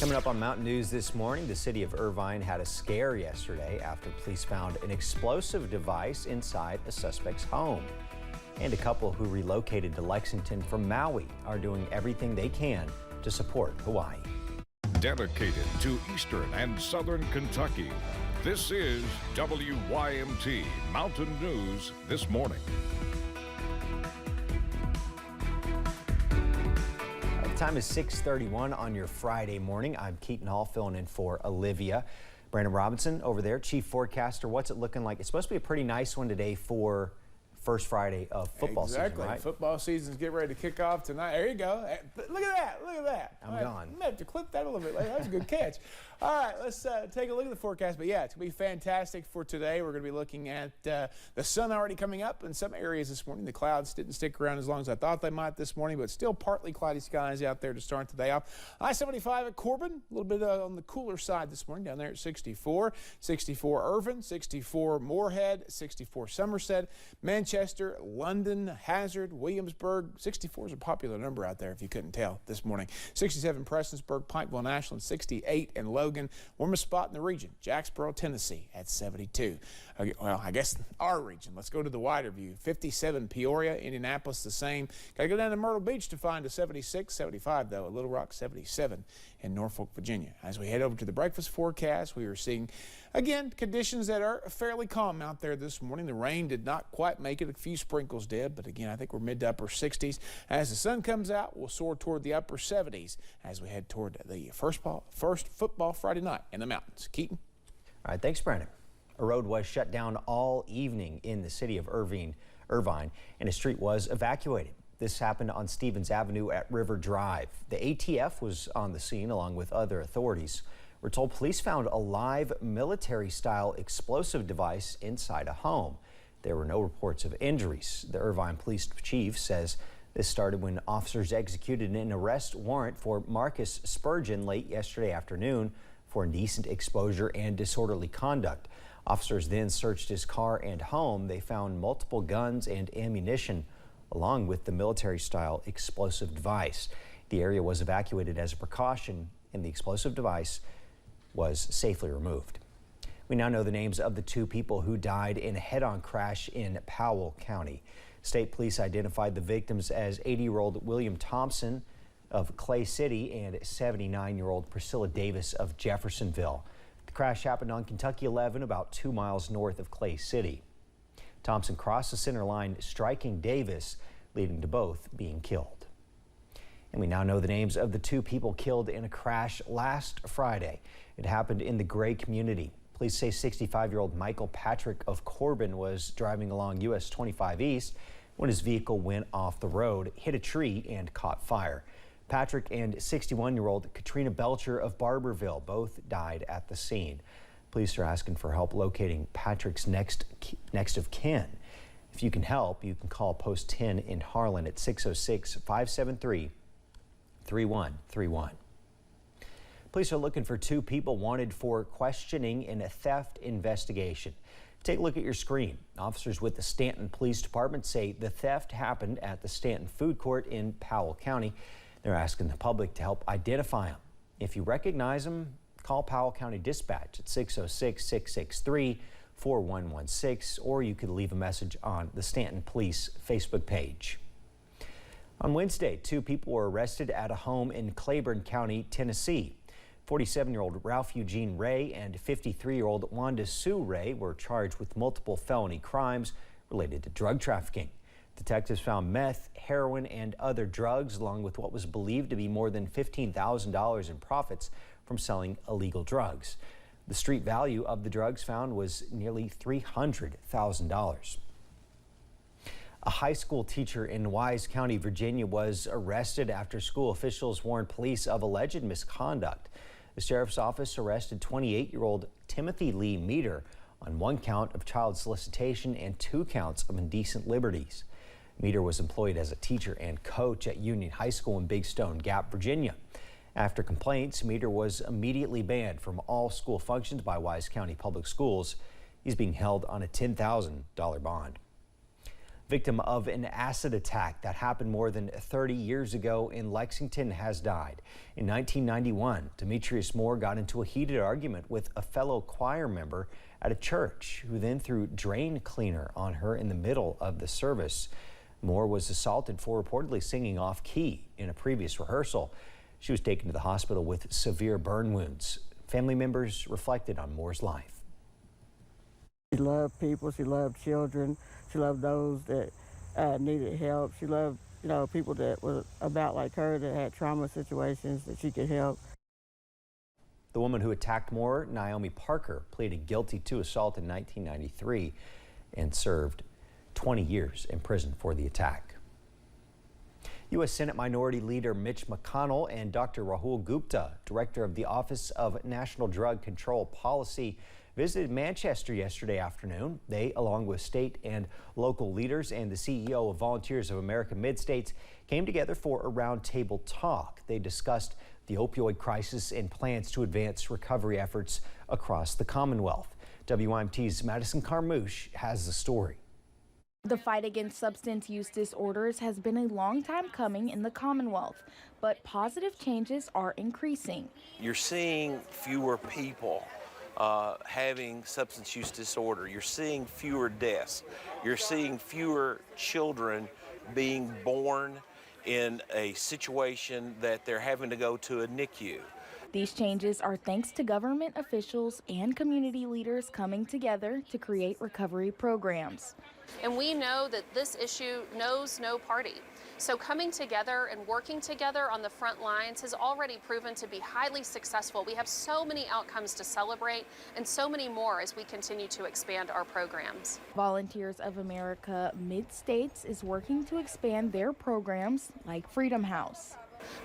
Coming up on Mountain News this morning, the city of Irvine had a scare yesterday after police found an explosive device inside a suspect's home. And a couple who relocated to Lexington from Maui are doing everything they can to support Hawaii. Dedicated to Eastern and Southern Kentucky, this is WYMT Mountain News this morning. The time is 6:31 on your Friday morning. I'm Keaton Hall filling in for Olivia. Brandon Robinson over there, chief forecaster. What's it looking like? It's supposed to be a pretty nice one today for first Friday of football season, right? Football season's getting ready to kick off tonight. There you go. Look at that. Look at that. I'm gone. I'm going to have to clip that a little bit later. That was a good catch. All right, let's take a look at the forecast. But, yeah, it's going to be fantastic for today. We're going to be looking at the sun already coming up in some areas this morning. The clouds didn't stick around as long as I thought they might this morning, but still partly cloudy skies out there to start the day off. I-75 at Corbin, a little bit on the cooler side this morning down there at 64. 64 Irvin, 64 Moorhead, 64 Somerset, Manchester, London, Hazard, Williamsburg. 64 is a popular number out there if you couldn't tell this morning. 67 Prestonsburg, Pikeville and Ashland, 68 and Logan. Warmest spot in the region, Jacksboro, Tennessee at 72. Well, I guess our region. Let's go to the wider view. 57 Peoria, Indianapolis the same. Got to go down to Myrtle Beach to find a 76, 75 though at Little Rock, 77 in Norfolk, Virginia. As we head over to the breakfast forecast, we are seeing again conditions that are fairly calm out there this morning. The rain did not quite make it. A few sprinkles did, but again, I think we're mid to upper 60s. As the sun comes out, we'll soar toward the upper 70s as we head toward the first football Friday night in the mountains. Keaton. All right, thanks, Brandon. A road was shut down all evening in the city of Irvine, and a street was evacuated. This happened on Stevens Avenue at River Drive. The ATF was on the scene along with other authorities. We're told police found a live military-style explosive device inside a home. There were no reports of injuries. The Irvine police chief says this started when officers executed an arrest warrant for Marcus Spurgeon late yesterday afternoon for indecent exposure and disorderly conduct. Officers then searched his car and home. They found multiple guns and ammunition along with the military-style explosive device. The area was evacuated as a precaution and the explosive device was safely removed. We now know the names of the two people who died in a head-on crash in Powell County. State police identified the victims as 80-year-old William Thompson of Clay City and 79-year-old Priscilla Davis of Jeffersonville. The crash happened on Kentucky 11, about 2 miles north of Clay City. Thompson crossed the center line, striking Davis, leading to both being killed. And we now know the names of the two people killed in a crash last Friday. It happened in the Gray community. Police say 65-year-old Michael Patrick of Corbin was driving along US 25 East when his vehicle went off the road, hit a tree, and caught fire. Patrick and 61-year-old Katrina Belcher of Barberville both died at the scene. Police are asking for help locating Patrick's next of kin. If you can help, you can call Post 10 in Harlan at 606-573-3131. Police are looking for two people wanted for questioning in a theft investigation. Take a look at your screen. Officers with the Stanton Police Department say the theft happened at the Stanton Food Court in Powell County. They're asking the public to help identify them. If you recognize them, call Powell County Dispatch at 606-663-4116, or you could leave a message on the Stanton Police Facebook page. On Wednesday, two people were arrested at a home in Claiborne County, Tennessee. 47-year-old Ralph Eugene Ray and 53-year-old Wanda Sue Ray were charged with multiple felony crimes related to drug trafficking. Detectives found meth, heroin, and other drugs, along with what was believed to be more than $15,000 in profits from selling illegal drugs. The street value of the drugs found was nearly $300,000. A high school teacher in Wise County, Virginia, was arrested after school officials warned police of alleged misconduct. The sheriff's office arrested 28-year-old Timothy Lee Meter on one count of child solicitation and 2 counts of indecent liberties. Meter was employed as a teacher and coach at Union High School in Big Stone Gap, Virginia. After complaints, Meter was immediately banned from all school functions by Wise County Public Schools. He's being held on a $10,000 bond. victim of an acid attack that happened more than 30 years ago in Lexington, has died. In 1991, Demetrius Moore got into a heated argument with a fellow choir member at a church, who then threw drain cleaner on her in the middle of the service. Moore was assaulted for reportedly singing off key in a previous rehearsal. She was taken to the hospital with severe burn wounds. Family members reflected on Moore's life. She loved people, she loved children, she loved those that needed help. She loved, people that were about like her, that had trauma situations that she could help. The woman who attacked Moore, Naomi Parker, pleaded guilty to assault in 1993 and served 20 years in prison for the attack. U.S. Senate Minority Leader Mitch McConnell and Dr. Rahul Gupta, director of the Office of National Drug Control Policy, visited Manchester yesterday afternoon. They, along with state and local leaders and the CEO of Volunteers of America Mid-States, came together for a roundtable talk. They discussed the opioid crisis and plans to advance recovery efforts across the Commonwealth. WYMT's Madison Carmouche has the story. The fight against substance use disorders has been a long time coming in the Commonwealth, but positive changes are increasing. You're seeing fewer people having substance use disorder. You're seeing fewer deaths. You're seeing fewer children being born in a situation that they're having to go to a NICU. These changes are thanks to government officials and community leaders coming together to create recovery programs. And we know that this issue knows no party. So coming together and working together on the front lines has already proven to be highly successful. We have so many outcomes to celebrate and so many more as we continue to expand our programs. Volunteers of America Mid-States is working to expand their programs like Freedom House.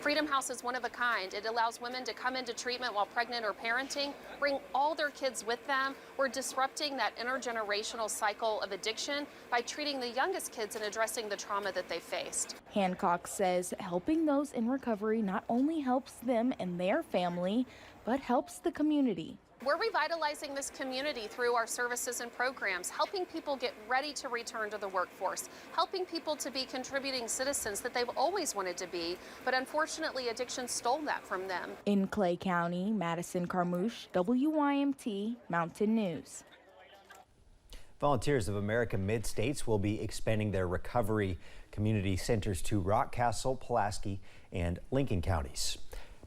Freedom House is one of a kind. It allows women to come into treatment while pregnant or parenting, bring all their kids with them. We're disrupting that intergenerational cycle of addiction by treating the youngest kids and addressing the trauma that they faced. Hancock says helping those in recovery not only helps them and their family, but helps the community. We're revitalizing this community through our services and programs, helping people get ready to return to the workforce, helping people to be contributing citizens that they've always wanted to be, but unfortunately addiction stole that from them. In Clay County, Madison Carmouche, WYMT Mountain News. Volunteers of America Mid-States will be expanding their recovery community centers to Rockcastle, Pulaski, and Lincoln counties.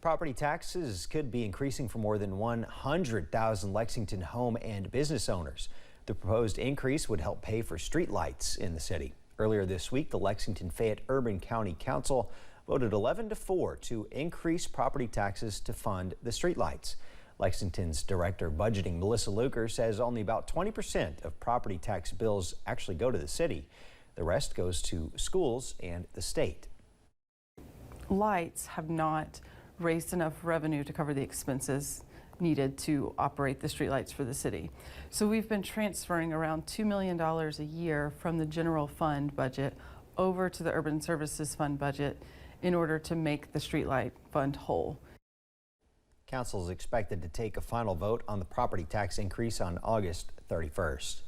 Property taxes could be increasing for more than 100,000 Lexington home and business owners. The proposed increase would help pay for street lights in the city. Earlier this week, the Lexington-Fayette Urban County Council voted 11-4 to increase property taxes to fund the street lights. Lexington's Director of Budgeting, Melissa Luker, says only about 20% of property tax bills actually go to the city. The rest goes to schools and the state. Lights have not raised enough revenue to cover the expenses needed to operate the streetlights for the city. So we've been transferring around $2 million a year from the general fund budget over to the urban services fund budget in order to make the streetlight fund whole. Council is expected to take a final vote on the property tax increase on August 31st.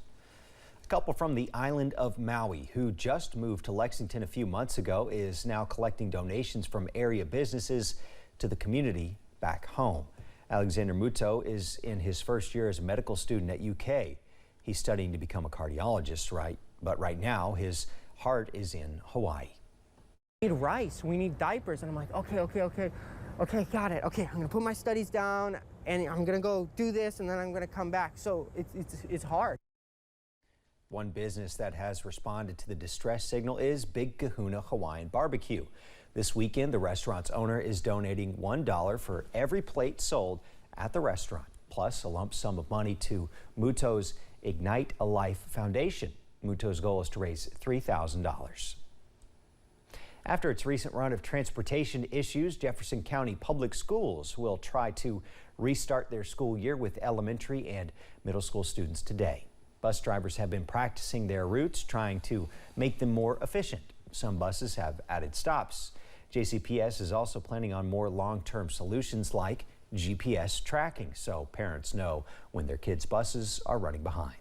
A couple from the island of Maui who just moved to Lexington a few months ago is now collecting donations from area businesses to the community back home. Alexander Muto is in his first year as a medical student at UK. He's studying to become a cardiologist, but right now his heart is in Hawaii. We need rice, we need diapers, and I'm like, okay, got it. Okay, I'm gonna put my studies down and I'm gonna go do this and then I'm gonna come back. So it's hard. One business that has responded to the distress signal is Big Kahuna Hawaiian Barbecue. This weekend, the restaurant's owner is donating $1 for every plate sold at the restaurant, plus a lump sum of money to Muto's Ignite a Life Foundation. Muto's goal is to raise $3,000. After its recent run of transportation issues, Jefferson County Public Schools will try to restart their school year with elementary and middle school students today. Bus drivers have been practicing their routes, trying to make them more efficient. Some buses have added stops. JCPS is also planning on more long-term solutions like GPS tracking so parents know when their kids' buses are running behind.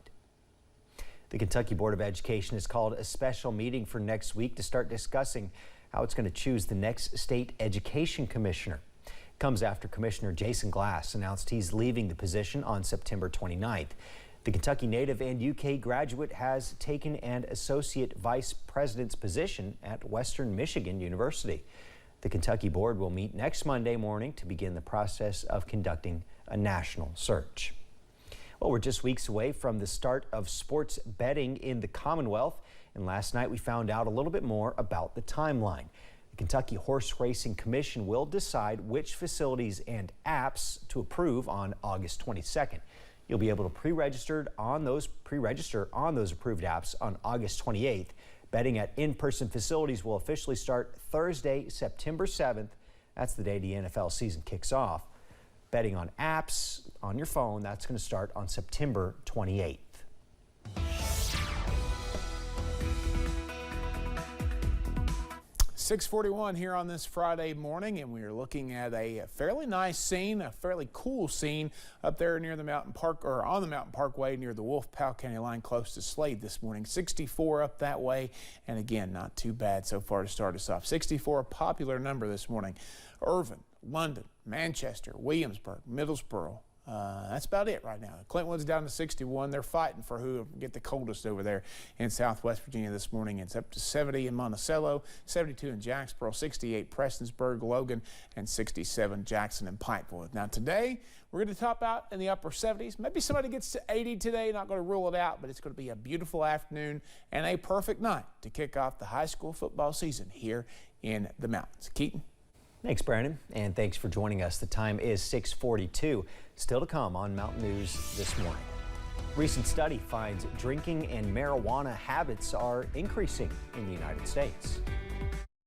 The Kentucky Board of Education has called a special meeting for next week to start discussing how it's going to choose the next state education commissioner. It comes after Commissioner Jason Glass announced he's leaving the position on September 29th. The Kentucky native and UK graduate has taken an associate vice president's position at Western Michigan University. The Kentucky board will meet next Monday morning to begin the process of conducting a national search. Well, we're just weeks away from the start of sports betting in the Commonwealth, and last night we found out a little bit more about the timeline. The Kentucky Horse Racing Commission will decide which facilities and apps to approve on August 22nd. You'll be able to pre-register on those approved apps on August 28th. Betting at in-person facilities will officially start Thursday, September 7th. That's the day the NFL season kicks off. Betting on apps on your phone, that's going to start on September 28th. .641 here on this Friday morning, and we are looking at a fairly nice scene, a fairly cool scene up there near the Mountain Park, or on the Mountain Parkway near the Wolf-Powell County line close to Slade this morning. 64 up that way, and again, not too bad so far to start us off. 64, a popular number this morning. Irvin, London, Manchester, Williamsburg, Middlesboro. That's about it right now. Clintwood's down to 61. They're fighting for who will get the coldest over there in Southwest Virginia this morning. It's up to 70 in Monticello, 72 in Jacksboro, 68 Prestonsburg, Logan, and 67 Jackson and Pikeville. Now today, we're going to top out in the upper 70s. Maybe somebody gets to 80 today. Not going to rule it out, but it's going to be a beautiful afternoon and a perfect night to kick off the high school football season here in the mountains. Keaton. Thanks, Brandon, and thanks for joining us. The time is 6:42. Still to come on Mountain News this morning. Recent study finds drinking and marijuana habits are increasing in the United States.